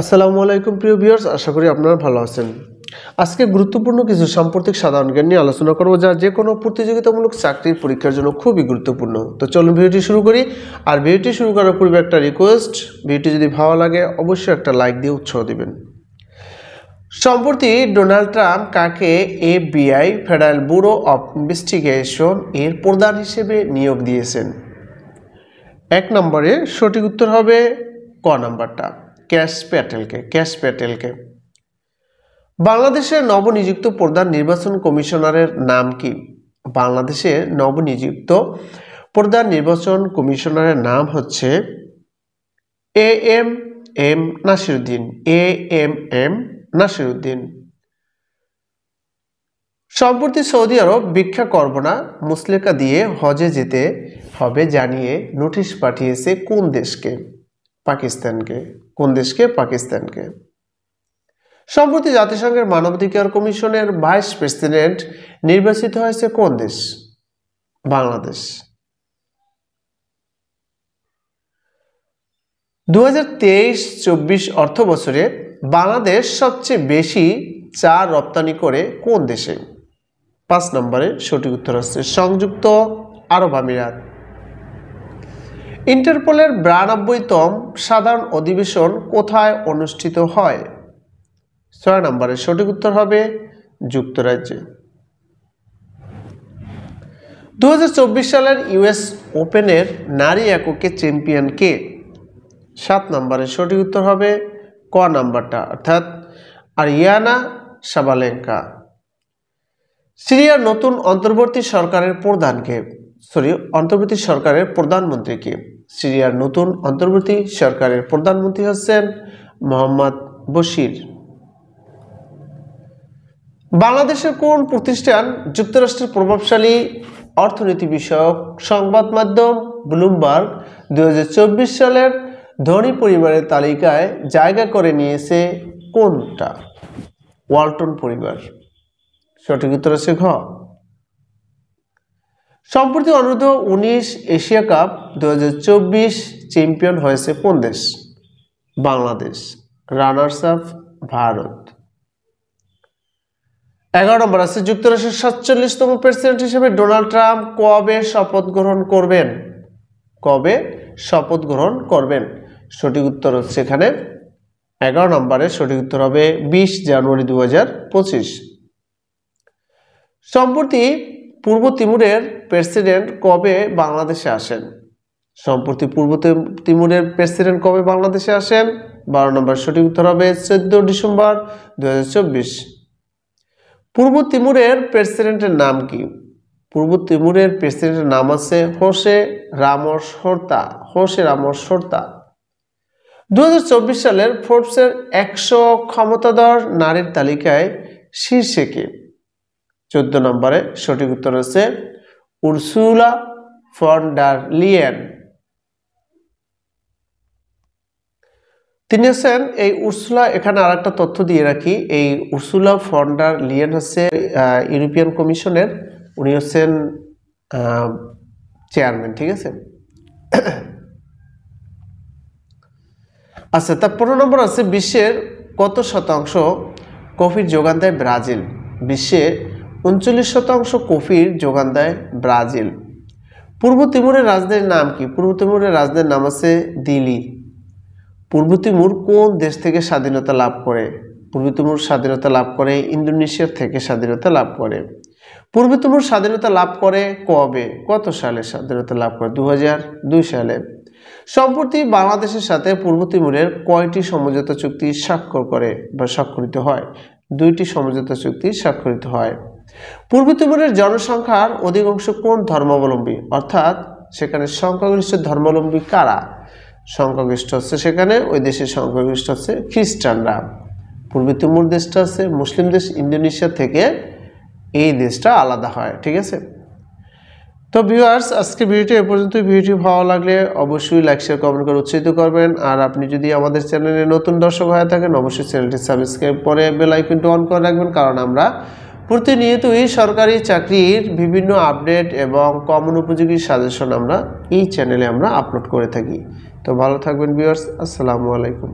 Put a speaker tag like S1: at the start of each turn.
S1: আসসালামু আলাইকুম প্রিয় ভিউয়ার্স, আশা করি আপনারা ভালো আছেন। আজকে গুরুত্বপূর্ণ কিছু সাম্প্রতিক সাধারণ জ্ঞান নিয়ে আলোচনা করব, যা যে কোনো প্রতিযোগিতামূলক চাকরির পরীক্ষার জন্য খুবই গুরুত্বপূর্ণ। তো চলুন ভিডিওটি শুরু করি। আর ভিডিওটি শুরু করার পূর্বে একটা রিকোয়েস্ট, ভিডিওটি যদি ভালো লাগে অবশ্যই একটা লাইক দিয়ে উৎসাহ দিবেন। সম্প্রতি ডোনাল্ড ট্রাম্প কাকে FBI federal bureau of investigation এর প্রধান হিসেবে নিয়োগ দিয়েছেন? 1 নম্বরে সঠিক উত্তর হবে ক নাম্বারটা, ক্যাশ প্যাটেলকে। বাংলাদেশের নবনিযুক্ত প্রধান নির্বাচন কমিশনারের নাম কি? বাংলাদেশের নবনিযুক্ত প্রধান নির্বাচন কমিশনারের নাম হচ্ছে এএমএম নাসিরউদ্দিন। সম্প্রতি সৌদি আরব ভিক্ষা করব না, মুচলেকা দিয়ে হজে যেতে হবে জানিয়ে নোটিশ পাঠিয়েছে কোন দেশকে? পাকিস্তানকে। সম্প্রতি জাতিসংঘের মানবাধিকার কমিশনের ভাইস প্রেসিডেন্ট নির্বাচিত হয়েছে কোন দেশ? বাংলাদেশ। 2023-24 অর্থ বছরে বাংলাদেশ সবচেয়ে বেশি চা রপ্তানি করে কোন দেশে? 5 নম্বরে সঠিক উত্তর হচ্ছে সংযুক্ত আরব আমিরাত। ইন্টারপোলের 92তম সাধারণ অধিবেশন কোথায় অনুষ্ঠিত হয়? 6 নম্বরে সঠিক উত্তর হবে যুক্তরাজ্যে। 2024 সালের ইউএস ওপেনের নারী এককে চ্যাম্পিয়ন কে? 7 নম্বরে সঠিক উত্তর হবে ক নাম্বারটা, অর্থাৎ আরিয়ানা সাবালেঙ্কা। সিরিয়ার নতুন অন্তর্বর্তী সরকারের প্রধানমন্ত্রী কে? সিরিয়ার নতুন অন্তর্বর্তী সরকারের প্রধানমন্ত্রী হচ্ছেন মোহাম্মদ বশির। বাংলাদেশের কোন প্রতিষ্ঠান যুক্তরাষ্ট্রের প্রভাবশালী অর্থনীতি বিষয়ক সংবাদ মাধ্যম ব্লুমবার্গ 2024 সালের ধনী পরিবারের তালিকায় জায়গা করে নিয়েছে? কোনটা? ওয়ালটন পরিবার। সঠিক উত্তর আছে ঘ। সম্প্রতি অনূর্ধ্ব-19 এশিয়া কাপ 2024 চ্যাম্পিয়ন হয়েছে কোন দেশ? Bangladesh. Runners up Bharat. 11 number আছে যুক্তরাষ্ট্রের 47তম প্রেসিডেন্ট হিসেবে ডোনাল্ড ট্রাম্প কবে শপথ গ্রহণ করবেন? সঠিক উত্তর হচ্ছে এখানে 11 নম্বরে সঠিক উত্তর হবে 20 জানুয়ারি 2025। সম্প্রতি পূর্ব তিমুরের প্রেসিডেন্ট কবে বাংলাদেশে আসেন? 12 নম্বর সঠিক উত্তর হবে 14 ডিসেম্বর 2024। পূর্ব তিমুরের প্রেসিডেন্টের নাম কি? পূর্ব তিমুরের প্রেসিডেন্টের নাম আছে হোসে রামোস হোর্তা। 2024 সালের ফোর্বসের 100 ক্ষমতাধর নারীর তালিকায় শীর্ষে কে? 14 নম্বরে সঠিক উত্তর হচ্ছে উর্সুলা ফন ডার লিয়েন। তিনি হচ্ছেন এই উর্সুলা, এখানে আর একটা তথ্য দিয়ে রাখি, এই উর্সুলা ফন ডার লিয়েন হচ্ছে ইউরোপিয়ান কমিশনের, উনি হচ্ছেন চেয়ারম্যান, ঠিক আছে। আচ্ছা, তার 15 নম্বর আছে বিশ্বের কত শতাংশ কফির যোগান দেয় ব্রাজিল? বিশ্বের 39% কফির যোগান দেয় ব্রাজিল। পূর্ব তিমুরের রাজধানীর নাম কি? পূর্ব তিমুরের রাজধানীর নাম আছে দিল্লি। পূর্ব তিমুর কোন দেশ থেকে স্বাধীনতা লাভ করে? পূর্ব তিমুর স্বাধীনতা লাভ করে ইন্দোনেশিয়ার থেকে স্বাধীনতা লাভ করে। পূর্ব তিমুর স্বাধীনতা লাভ করে কবে? কত সালে স্বাধীনতা লাভ করে? 2002 সালে। সম্প্রতি বাংলাদেশের সাথে পূর্ব তিমুরের কয়টি সমঝোতা চুক্তি স্বাক্ষরিত হয়? 2টি সমঝোতা চুক্তি স্বাক্ষরিত হয়। পূর্ব তিমুরের জনসংখ্যার অধিকাংশ কোন ধর্মাবলম্বী, অর্থাৎ সেখানে সংখ্যাগরিষ্ঠ ধর্মাবলম্বী কারা? সংখ্যাগরিষ্ঠ হচ্ছে সেখানে ওই দেশের সংখ্যাগরিষ্ঠ হচ্ছে খ্রিস্টানরা। পূর্ব তিমুর দেশটা আছে মুসলিম দেশ, ইন্দোনেশিয়া থেকে এই দেশটা আলাদা হয়, ঠিক আছে। তো ভিউয়ার্স, আজকে ভিডিওটি এ পর্যন্তই। ভিডিওটি ভালো লাগলে অবশ্যই লাইক শেয়ার কমেন্ট করে উৎসাহিত করবেন। আর আপনি যদি আমাদের চ্যানেলে নতুন দর্শক হয়ে থাকেন অবশ্যই চ্যানেলটি সাবস্ক্রাইব করে বেল আইকনটি অন করে রাখবেন, কারণ আমরা প্রতিনিয়তই সরকারি চাকরির বিভিন্ন আপডেট এবং কমন উপযোগী সাজেশন আমরা এই চ্যানেলে আপলোড করে থাকি। তো ভালো থাকবেন ভিউয়ার্স, আসসালামু আলাইকুম।